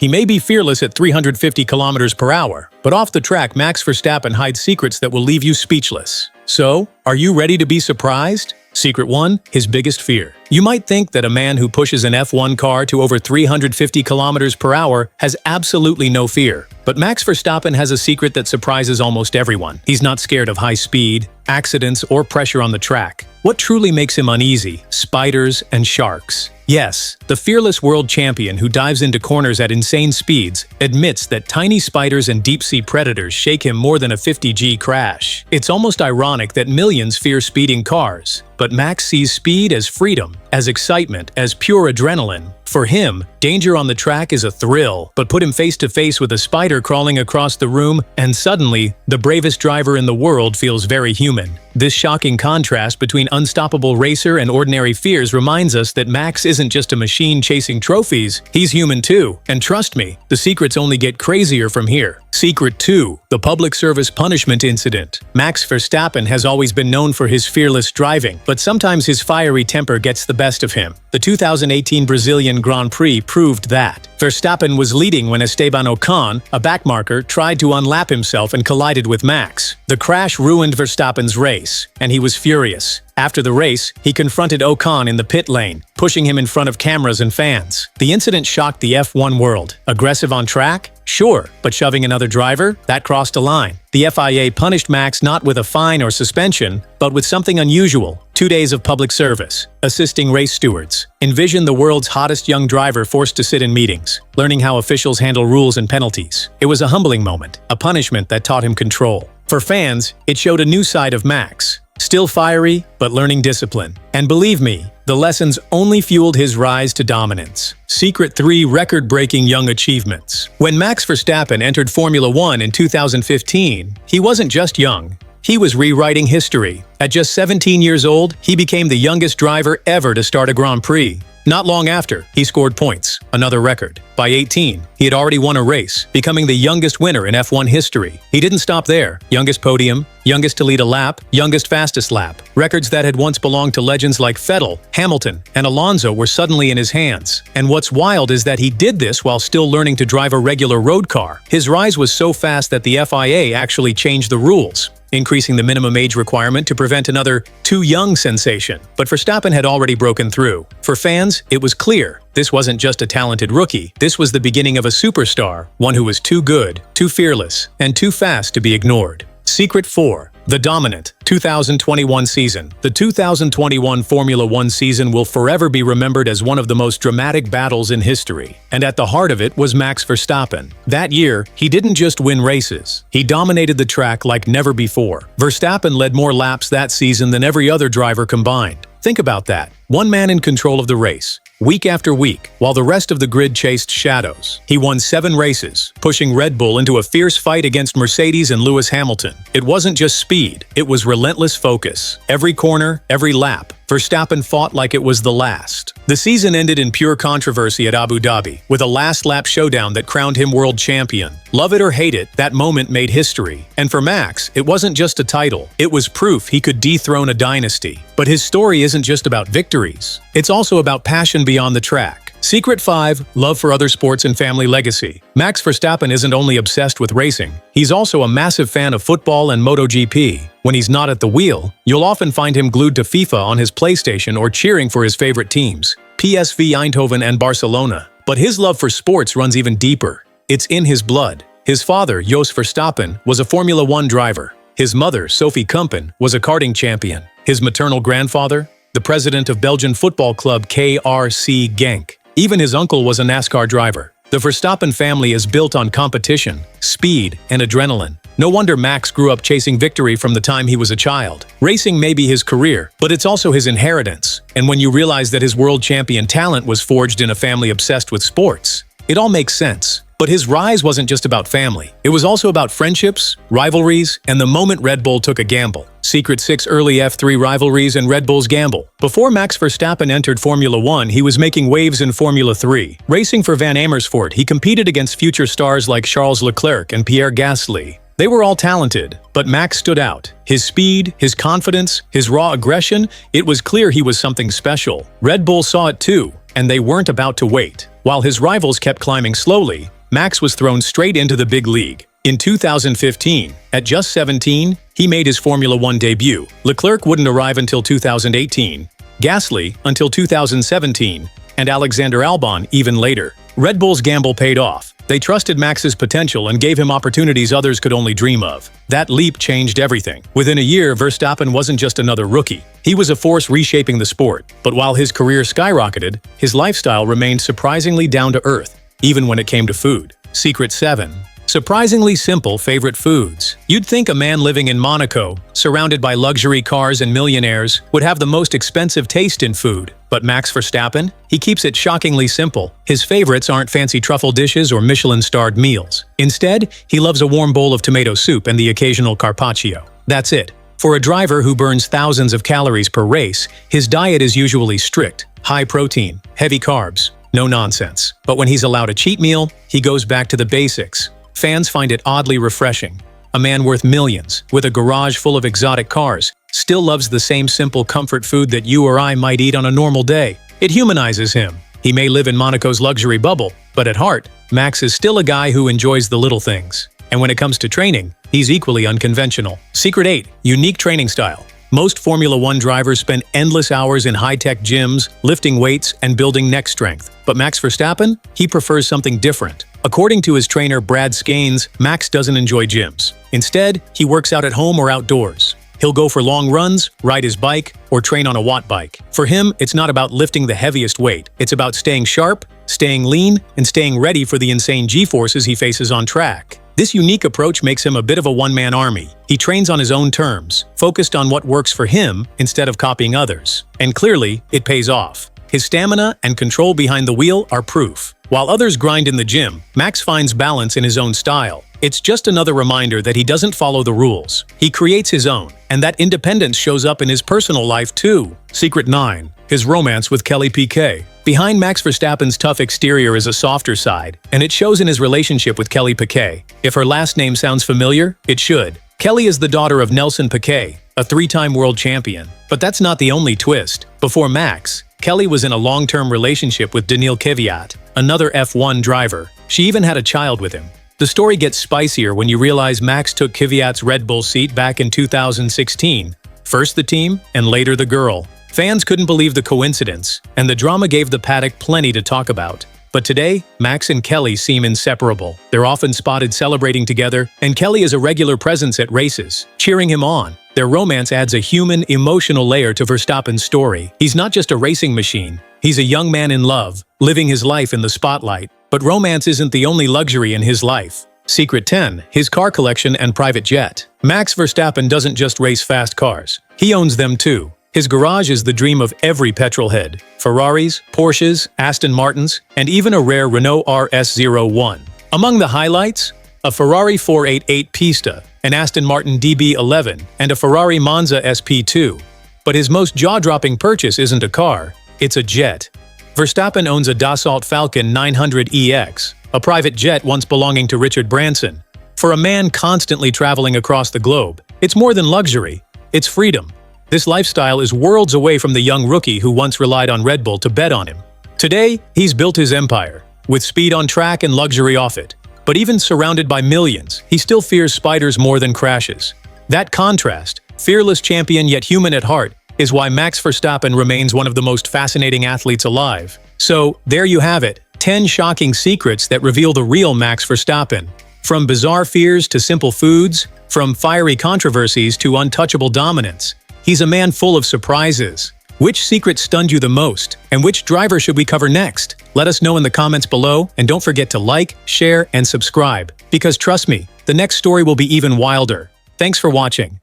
He may be fearless at 350 kilometers per hour, but off the track, Max Verstappen hides secrets that will leave you speechless. So, are you ready to be surprised? Secret 1. His biggest fear. You might think that a man who pushes an F1 car to over 350 kilometers per hour has absolutely no fear. But Max Verstappen has a secret that surprises almost everyone. He's not scared of high speed, accidents, or pressure on the track. What truly makes him uneasy? Spiders and sharks. Yes, the fearless world champion who dives into corners at insane speeds admits that tiny spiders and deep-sea predators shake him more than a 50G crash. It's almost ironic that millions fear speeding cars, but Max sees speed as freedom, as excitement, as pure adrenaline. For him, danger on the track is a thrill, but put him face to face with a spider crawling across the room, and suddenly, the bravest driver in the world feels very human. This shocking contrast between unstoppable racer and ordinary fears reminds us that Max isn't just a machine chasing trophies, he's human too. And trust me, the secrets only get crazier from here. Secret 2. The public service punishment incident. Max Verstappen has always been known for his fearless driving, but sometimes his fiery temper gets the best of him. The 2018 Brazilian Grand Prix proved that. Verstappen was leading when Esteban Ocon, a backmarker, tried to unlap himself and collided with Max. The crash ruined Verstappen's race, and he was furious. After the race, he confronted Ocon in the pit lane, pushing him in front of cameras and fans. The incident shocked the F1 world. Aggressive on track? Sure, but shoving another driver? That crossed a line. The FIA punished Max not with a fine or suspension, but with something unusual: 2 days of public service, assisting race stewards. Envision the world's hottest young driver forced to sit in meetings, learning how officials handle rules and penalties. It was a humbling moment, a punishment that taught him control. For fans, it showed a new side of Max. Still fiery, but learning discipline. And believe me, the lessons only fueled his rise to dominance. Secret 3. Record-breaking young achievements. When Max Verstappen entered Formula 1 in 2015, he wasn't just young. He was rewriting history. At just 17 years old, he became the youngest driver ever to start a Grand Prix. Not long after, he scored points, another record. By 18, he had already won a race, becoming the youngest winner in F1 history. He didn't stop there. Youngest podium, youngest to lead a lap, youngest fastest lap. Records that had once belonged to legends like Vettel, Hamilton, and Alonso were suddenly in his hands. And what's wild is that he did this while still learning to drive a regular road car. His rise was so fast that the FIA actually changed the rules, increasing the minimum age requirement to prevent another too young sensation. But Verstappen had already broken through. For fans, it was clear. This wasn't just a talented rookie. This was the beginning of a superstar, one who was too good, too fearless, and too fast to be ignored. Secret 4. The dominant 2021 season. The 2021 Formula 1 season will forever be remembered as one of the most dramatic battles in history. And at the heart of it was Max Verstappen. That year, he didn't just win races. He dominated the track like never before. Verstappen led more laps that season than every other driver combined. Think about that. One man in control of the race, week after week, while the rest of the grid chased shadows. He won 7 races, pushing Red Bull into a fierce fight against Mercedes and Lewis Hamilton. It wasn't just speed, it was relentless focus. Every corner, every lap, Verstappen fought like it was the last. The season ended in pure controversy at Abu Dhabi, with a last-lap showdown that crowned him world champion. Love it or hate it, that moment made history. And for Max, it wasn't just a title. It was proof he could dethrone a dynasty. But his story isn't just about victories. It's also about passion beyond the track. Secret 5. Love for other sports and family legacy. Max Verstappen isn't only obsessed with racing, he's also a massive fan of football and MotoGP. When he's not at the wheel, you'll often find him glued to FIFA on his PlayStation or cheering for his favorite teams, PSV Eindhoven and Barcelona. But his love for sports runs even deeper. It's in his blood. His father, Jos Verstappen, was a Formula 1 driver. His mother, Sophie Kumpen, was a karting champion. His maternal grandfather, the president of Belgian football club KRC Genk. Even his uncle was a NASCAR driver. The Verstappen family is built on competition, speed, and adrenaline. No wonder Max grew up chasing victory from the time he was a child. Racing may be his career, but it's also his inheritance. And when you realize that his world champion talent was forged in a family obsessed with sports, it all makes sense. But his rise wasn't just about family. It was also about friendships, rivalries, and the moment Red Bull took a gamble. Secret 6. Early F3 rivalries and Red Bull's gamble. Before Max Verstappen entered Formula 1, he was making waves in Formula 3. Racing for Van Amersfoort, he competed against future stars like Charles Leclerc and Pierre Gasly. They were all talented, but Max stood out. His speed, his confidence, his raw aggression, it was clear he was something special. Red Bull saw it too. and they weren't about to wait. While his rivals kept climbing slowly, Max was thrown straight into the big league. In 2015, at just 17, he made his Formula One debut. Leclerc wouldn't arrive until 2018, Gasly until 2017, and Alexander Albon even later. Red Bull's gamble paid off. They trusted Max's potential and gave him opportunities others could only dream of. That leap changed everything. Within a year, Verstappen wasn't just another rookie. He was a force reshaping the sport. But while his career skyrocketed, his lifestyle remained surprisingly down to earth, even when it came to food. Secret 7. Surprisingly simple favorite foods. You'd think a man living in Monaco, surrounded by luxury cars and millionaires, would have the most expensive taste in food. But Max Verstappen? He keeps it shockingly simple. His favorites aren't fancy truffle dishes or Michelin-starred meals. Instead, he loves a warm bowl of tomato soup and the occasional carpaccio. That's it. For a driver who burns thousands of calories per race, his diet is usually strict, high protein, heavy carbs, no nonsense. But when he's allowed a cheat meal, he goes back to the basics. Fans find it oddly refreshing. A man worth millions, with a garage full of exotic cars, still loves the same simple comfort food that you or I might eat on a normal day. It humanizes him. He may live in Monaco's luxury bubble, but at heart, Max is still a guy who enjoys the little things. And when it comes to training, he's equally unconventional. Secret 8. Unique training style. Most Formula One drivers spend endless hours in high-tech gyms, lifting weights, and building neck strength. But Max Verstappen? He prefers something different. According to his trainer Brad Skanes, Max doesn't enjoy gyms. Instead, he works out at home or outdoors. He'll go for long runs, ride his bike, or train on a watt bike. For him, it's not about lifting the heaviest weight. It's about staying sharp, staying lean, and staying ready for the insane G-forces he faces on track. This unique approach makes him a bit of a one-man army. He trains on his own terms, focused on what works for him instead of copying others. And clearly, it pays off. His stamina and control behind the wheel are proof. While others grind in the gym, Max finds balance in his own style. It's just another reminder that he doesn't follow the rules. He creates his own, and that independence shows up in his personal life too. Secret 9. His romance with Kelly Piquet. Behind Max Verstappen's tough exterior is a softer side, and it shows in his relationship with Kelly Piquet. If her last name sounds familiar, it should. Kelly is the daughter of Nelson Piquet, a three-time world champion. But that's not the only twist. Before Max, Kelly was in a long-term relationship with Daniil Kvyat, another F1 driver. She even had a child with him. The story gets spicier when you realize Max took Kvyat's Red Bull seat back in 2016. First the team, and later the girl. Fans couldn't believe the coincidence, and the drama gave the paddock plenty to talk about. But today, Max and Kelly seem inseparable. They're often spotted celebrating together, and Kelly is a regular presence at races, cheering him on. Their romance adds a human, emotional layer to Verstappen's story. He's not just a racing machine. He's a young man in love, living his life in the spotlight. But romance isn't the only luxury in his life. Secret 10. His car collection and private jet. Max Verstappen doesn't just race fast cars. He owns them too. His garage is the dream of every petrolhead. Ferraris, Porsches, Aston Martins, and even a rare Renault RS01. Among the highlights, a Ferrari 488 Pista, an Aston Martin DB11, and a Ferrari Monza SP2. But his most jaw-dropping purchase isn't a car, it's a jet. Verstappen owns a Dassault Falcon 900EX, a private jet once belonging to Richard Branson. For a man constantly traveling across the globe, it's more than luxury, it's freedom. This lifestyle is worlds away from the young rookie who once relied on Red Bull to bet on him. Today, he's built his empire, with speed on track and luxury off it. But even surrounded by millions, he still fears spiders more than crashes. That contrast, fearless champion yet human at heart, is why Max Verstappen remains one of the most fascinating athletes alive. So, there you have it, 10 shocking secrets that reveal the real Max Verstappen. From bizarre fears to simple foods, from fiery controversies to untouchable dominance, he's a man full of surprises. Which secret stunned you the most? And which driver should we cover next? Let us know in the comments below, and don't forget to like, share, and subscribe. Because trust me, the next story will be even wilder. Thanks for watching.